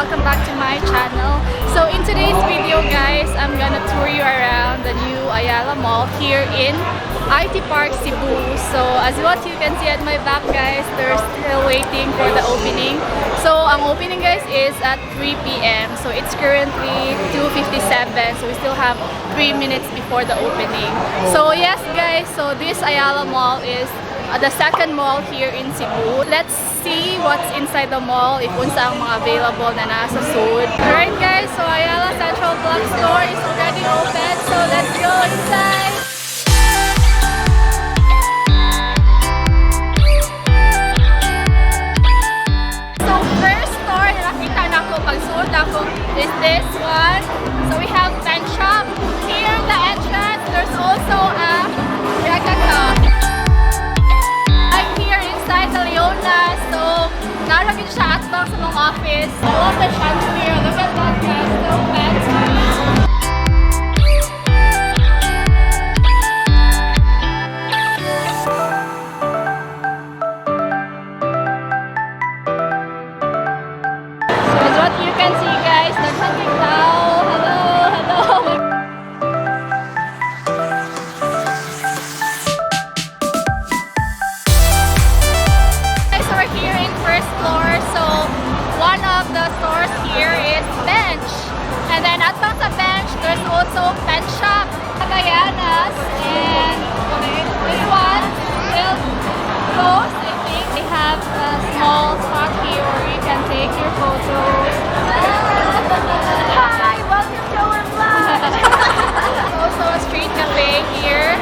welcome back to my channel. So in today's video guys, I'm gonna tour you around the new Ayala Mall here in IT Park, Cebu. So as what you can see at my back guys, they're still waiting for the opening. So ang opening guys is at 3 p.m. So it's currently 2:57. So we still have 3 minutes before the opening. So yes guys, so this Ayala Mall is the second mall here in Cebu. Let's see what's inside the mall, if unsa ang mga available na nasa soon. Alright guys, so Ayala Central Bloc store is already open, so let's go inside! So first store na nakita na ko pagsuot ako is this one. So we have pen shop. Here in the entrance, there's also a replica. So, naragin siya at back sa mga office. I love the chandelier. Look at that guys. So fancy. So as what you can see guys, nagsating tao. Hello, hello. Here in first floor, so one of the stores here is bench, and then at the bench there's also pen shop, Ayalas, and this one still closed. I think they have a small spot here where you can take your photos. Hi, welcome to our vlog. Also a street cafe here,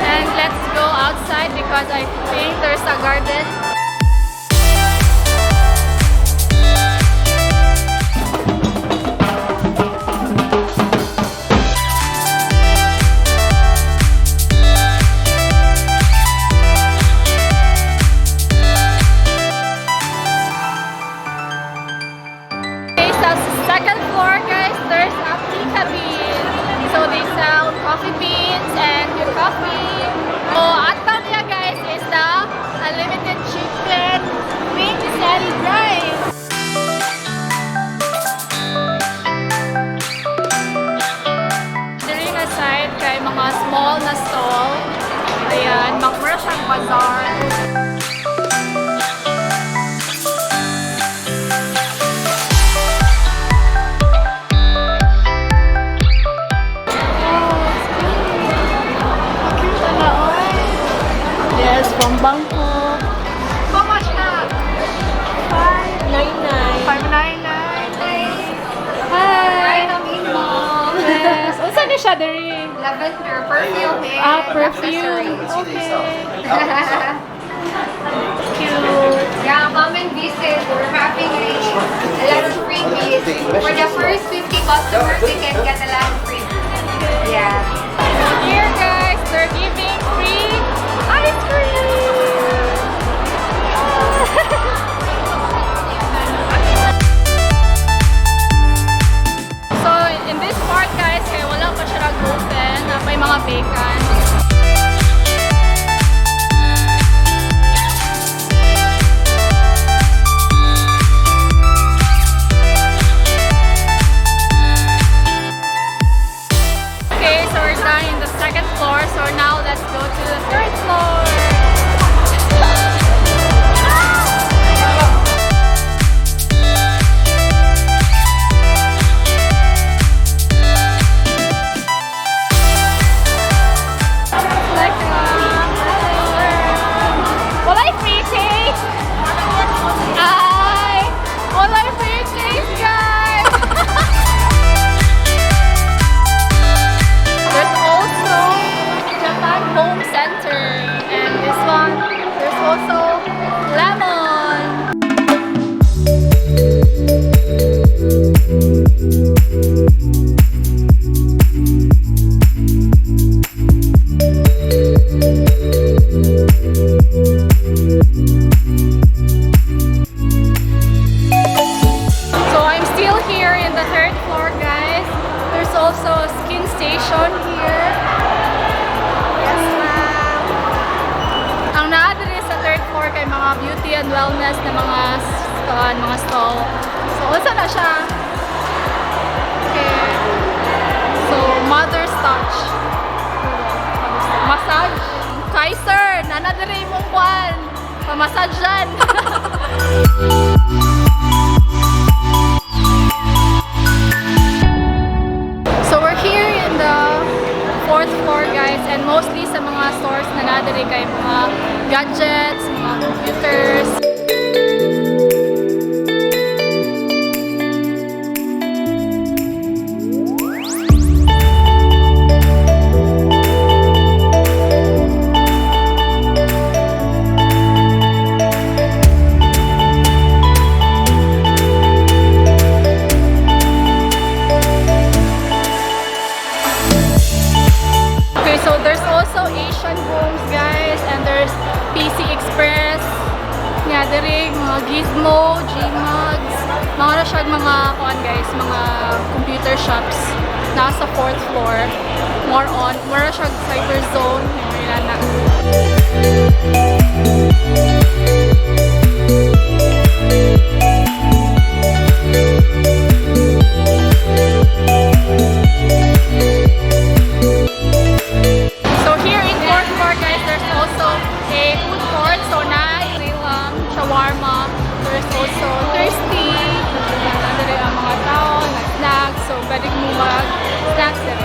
and let's go outside because I think there's a garden. Second floor guys, there's a tea cabin. So they sell coffee beans and your coffee. So at Pamela guys is the unlimited chicken wings and rice. During aside kay mga small na stall. Ayan, magmura siyang bazaar. From Bangkok. How much na? $5.99. Hi! Mom. Yes. Unsa ni siya diri? Lavender perfume and perfume. accessories. Okay. Cute. Yeah, come and visit. We're having a lot of freebies. For the first 50 customers, they can get a lot of freebies. Yeah. Here guys, they're giving free ice cream! So in this part guys, kaya wala pa siya nag-open, may mga bacon. Okay, so we're done in the second floor, so now let's go to the third floor. beauty and wellness na mga stall. So unsa na siya? Okay. So, Mother's Touch. Massage. Kaiser, nanadiri mong kwan. Pamassage dyan. So, we're here in the 4th floor, guys, and mostly sa mga stores na nadiri kay mga gadgets, mga computers. So there's also Asian homes, guys, and there's PC Express, nga diri mga Gizmo, Gmugs, mga na siya mga kuan guys, mga computer shops nasa 4th floor. More na siya cyber zone, yung na. Shawarma. There's also thirsty. Nandito ang mga tao, snacks. So, pwede mo mag-snacks din.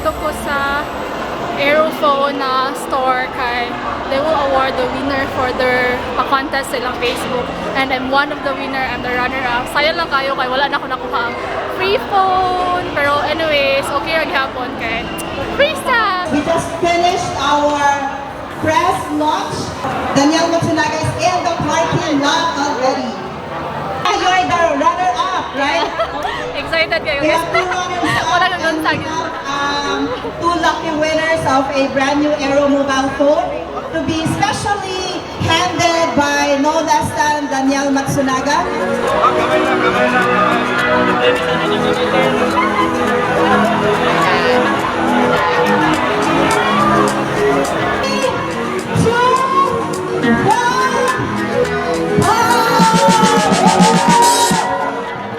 Ko sa Aerophone na store kay they will award the winner for their pa-contest silang Facebook, and I'm one of the winner. I'm the runner-up. Sayang lang kayo kay wala na ako nakuha ang free phone, pero anyways okay ra gyapon kay free stuff. We just finished our press launch. Daniel Matsunaga is in the parking lot already. You are the runner-up, right? Excited kayo. We have two runners-up Wala and kang we have two lucky winners of a brand new Aero mobile phone to be specially handed by no less than Daniel Matsunaga.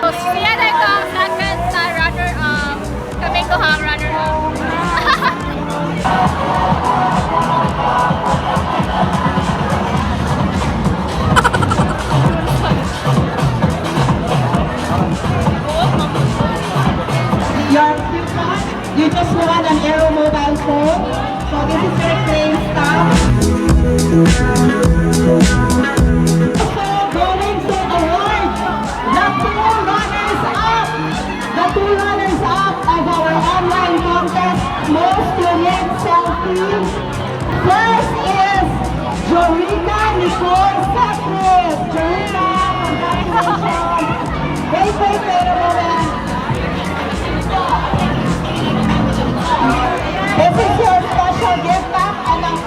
So, siya na ito ang second na runner-up. Kami ko ang runner-up. You just won an Aero mobile phone. So this is your claim stuff. So going to award the two runners up of our online contest most unique selfie. First is Jorika Nicole Sacred. Jorika, congratulations. Wait a moment. This is your special gift pack, and that's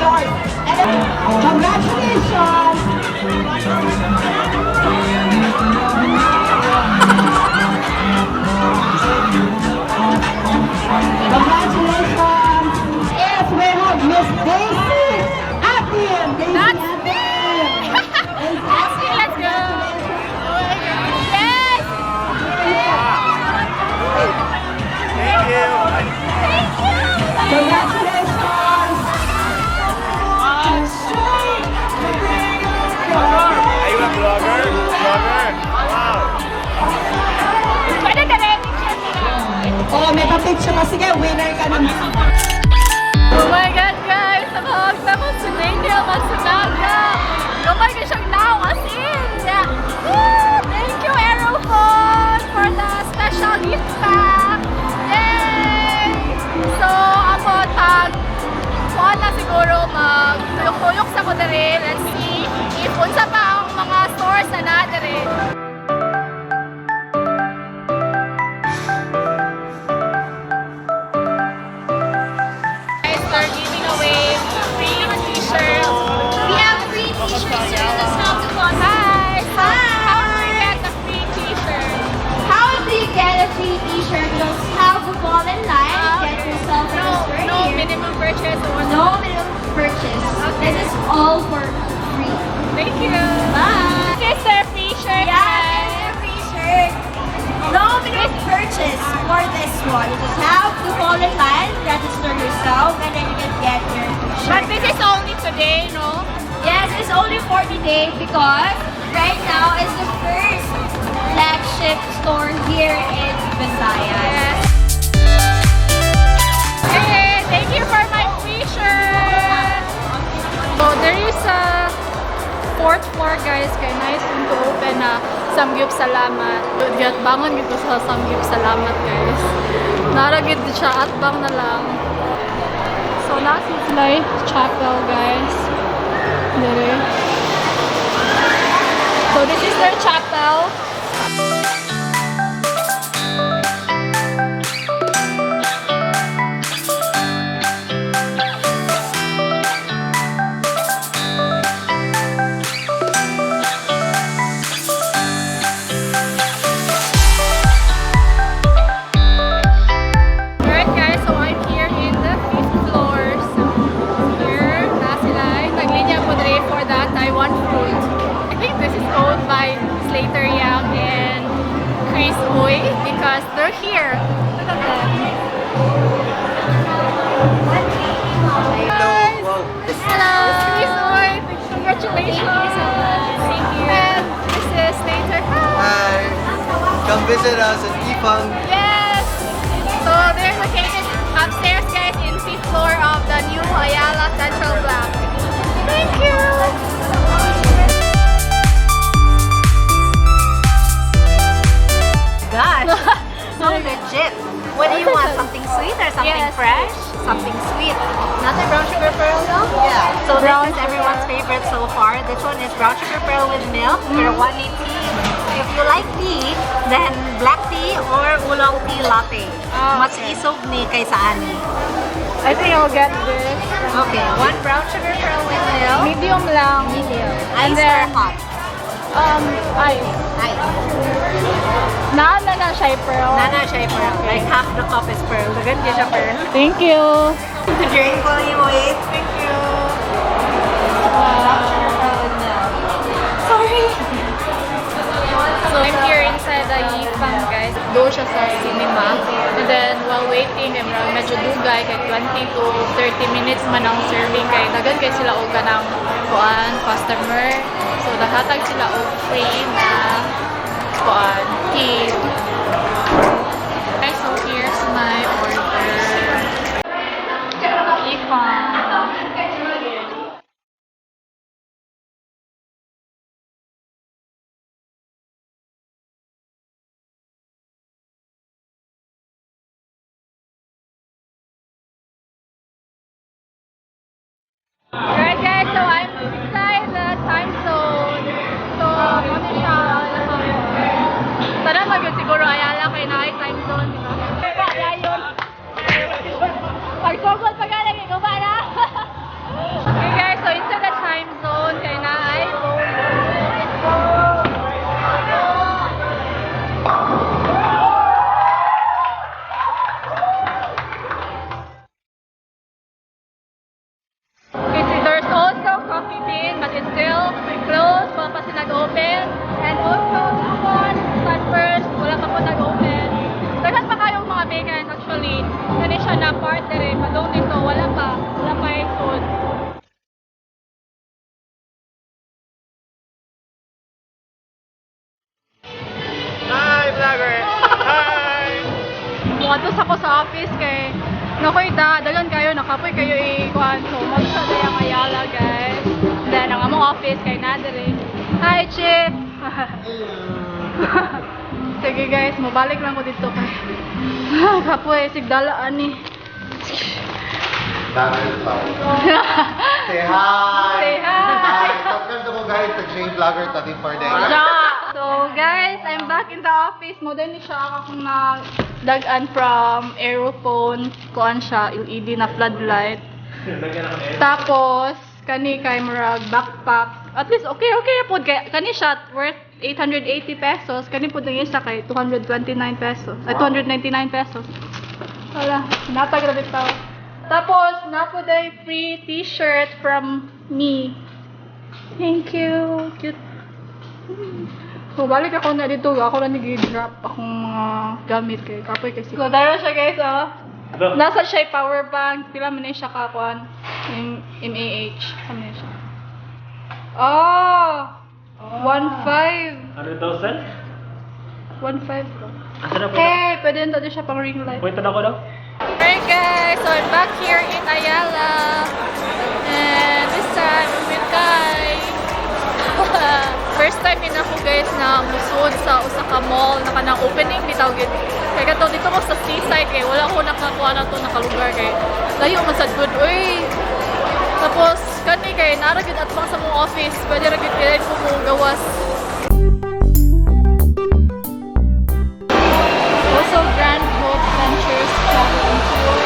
yours. And then, congratulations! Congratulations! Yes, we have Miss Daisy Akin. That's me! That's me, let's go! Yes! Thank you. Congratulations! Are you a vlogger? Wow. Pwede ka rin! Oh, may pa-picture ka. Sige, winner ka naman. Oh my God, guys! Nakakagta ko si Daniel Matsunaga! Gamay ka siyang now, as in! Yeah. Woo! Thank you, Aerophone, for the special gift pack! Yay! So, ako kuha na siguro mag-tuyok-tuyok sa ko dere. Let's see if unsa pa ang mga stores na nadere. Guys, they're giving away free t-shirts for this one. You just have to fall in line, register yourself, and then you can get your But t-shirt. this is only today, no? Yes, it's only for today because right now is the first flagship store here in Visayas. Yes. Hey, thank you for my free shirt. So there is a fourth floor, guys. Kaya nice to open na Samgyup Salamat. Diyan bangon dito sa Samgyup Salamat, guys. Naragid siya at bang na lang. So that's my chapel, guys. There. So this is their chapel. Slater and Kryz because they're here. Look at them. Guys, hello. Kryz congratulations. Thank you. And this is Slater. Hi! Come visit us at Ipang. Yes. So they're located upstairs, guys, in 5th floor of the new Ayala Central Bloc. Thank you. Gosh, so legit. What do you want? Something sweet or something Yes. fresh? Something sweet. Another brown sugar pearl though? Yeah. So this is everyone's favorite so far. This one is brown sugar pearl with milk for 180. If you like tea, then black tea or oolong tea latte. Mas isog ni kaysa ani. I think I'll get this. Okay, one brown sugar pearl with milk. Medium lang. Medium. And Ice or then- hot? Ice. Ice. Na siya pearl. Nana siya pearl. Like half the cup is pearl. Dagan di siya pearl. Thank you. Drink while you wait. Thank you. Sorry. So I'm here inside the Yipang, guys. Doon siya sa cinema. And then while waiting, medyo dugay kay 20 to 30 minutes man ang serving kay dagan kay sila og kanang kuan customer. So naghatag sila og free na kuan tea. Okay, so here's my order. Yipang. Alright guys, so I'm inside the time zone. So, ano siya? Tara mag siguro Ayala kay na time zone, di ba? Layon. Pagsugod pa galing, ikaw ba na? Okay guys, so inside the time zone kay na ay there's also coffee bean, but it's still closed. Wala pa sila nag-open. And also, this one, start first, wala pa po nag-open. Dagan pa kayong mga vegans actually. Yan siya na partner eh. Padong dito, wala pa yung food. Hi, vlogger! Hi! Muwatos ako sa office kay nakoy dagan kayo, nakapoy kayo ikuan. So, magsa na yung Ayala, guys. Then, ang among office kay Nadere. Hi, Chip! Sige guys, mabalik lang ko dito kay kapoy, sigdalaan ni. Say hi! Say hi! Welcome to mo guys sa Jane Vlogger Tabi for day. So guys, I'm back in the office. Modern ni siya akong dagan from aerophone. Kuan siya, LED na floodlight. Tapos, kani kay murag backpack. At least, okay po. Kani siya worth 880 pesos. Kani po din isa kay 229 pesos. Ay, 299 pesos. Wala, natagra bitaw. Tapos, napo day free t-shirt from me. Thank you. Cute. So, balik ako na dito. Ako na nag-drop akong mga gamit kay kapoy kasi. So, dara siya guys, oh. Nasa siya power bank. Pila man siya kakuan. MAH. Kami na siya. Oh! 1.5. 100,000? 1.5 ko. Asa na po? Hey, pwede na siya pang ring light. Wait, ako daw? Alright guys, so I'm back here in Ayala. And this time, I'm with Kai. First time din ako guys na musod sa usa ka mall na kanang opening bitaw gid. Kay kadto dito ko sa seaside kay wala ko nakakuha na to nakalugar kay layo man sad good oy. Tapos kani kay nara gid atbang sa mong office, pwede ra gid kay ko mo gawas. Also Grand Hope Ventures Travel and Tour.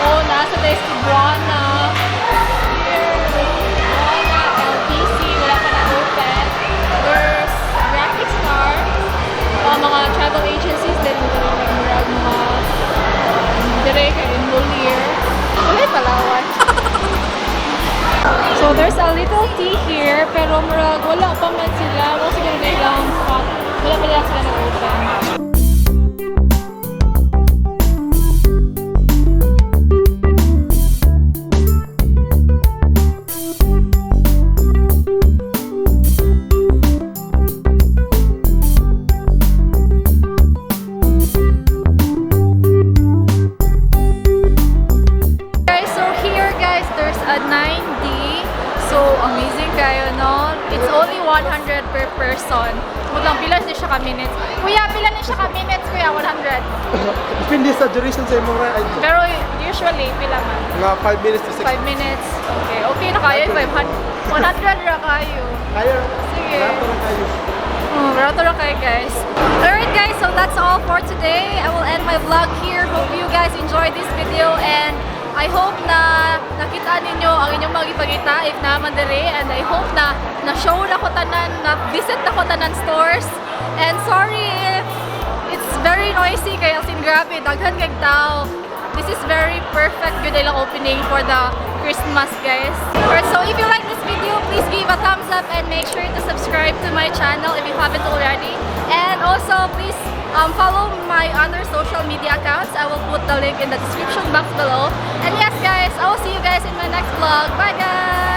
Oh, nasa tayo si Buana. Mga travel agencies din murag mga direct in Mulier. Wala Palawan. So there's a little tea here pero murag wala pa man sila. Wala siguro na ilang spot. Wala pa lang sila nag-open. It's only 100 per person. Mudlang pila siya ka minutes. Kuya, pila na siya ka minutes, kuya? 100. Depende sa duration sa imong ride. Pero usually, pila man? Mga 5 minutes to 6. 5 minutes. Okay. Okay na kayo. 500. 100 ra kayo. Kaya. Sige. Barato na kayo. Barato na kayo, guys. Alright, guys. So that's all for today. I will end my vlog here. Hope you guys enjoyed this video and I hope na nakita ninyo ang inyong magipagita if naman dire, and I hope na na-show na ko tanan, na-visit na ko tanan stores. And sorry if it's very noisy kaya sin grabe, daghan kay tao. This is very perfect good ilang opening for the Christmas, guys. Alright, so if you like this video, please give a thumbs up and make sure to subscribe to my channel if you haven't already. And also, please follow my other social media accounts. I will put the link in the description box below. And yes, guys, I will see you guys in my next vlog. Bye, guys!